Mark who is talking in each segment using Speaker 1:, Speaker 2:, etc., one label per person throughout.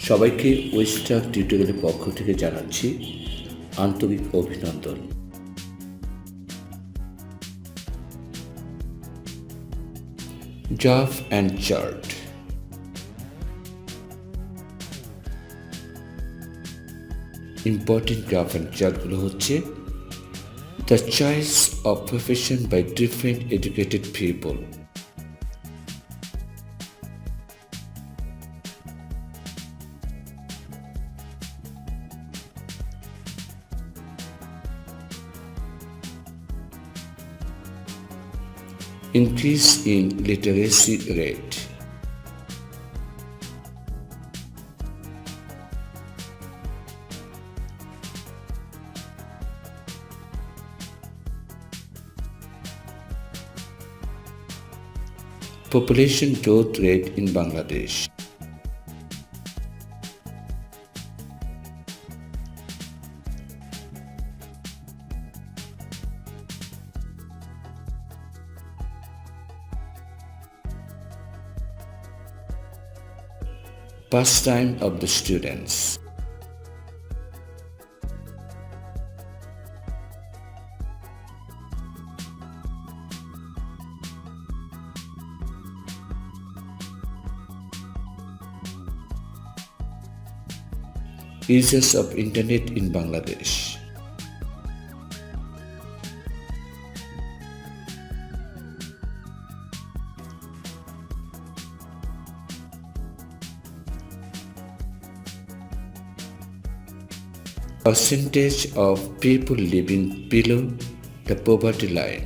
Speaker 1: সবাইকে ওয়েস্টার্ন টিউটোরিয়ালের পক্ষ থেকে জানাচ্ছি আন্তরিক অভিনন্দন। Graph and chart. Important graph and চার্টগুলো হচ্ছে the choice of profession by different educated people, increase in literacy rate, population growth rate in Bangladesh, pastime of the students, uses of internet in Bangladesh, percentage of people living below the poverty line,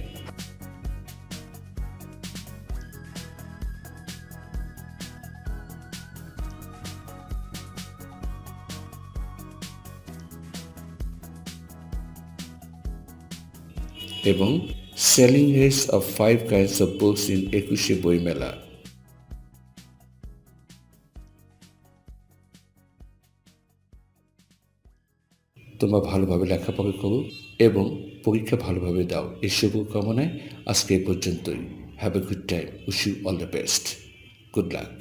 Speaker 1: এবং selling rates of 5 kinds of books in 21শে বইমেলা। তোমরা ভালোভাবে লেখাপড়া করো এবং পরীক্ষা ভালোভাবে দাও, এই শুভকামনায় আজকে এই পর্যন্তই। Have a good time, wish you all the best, good lakh.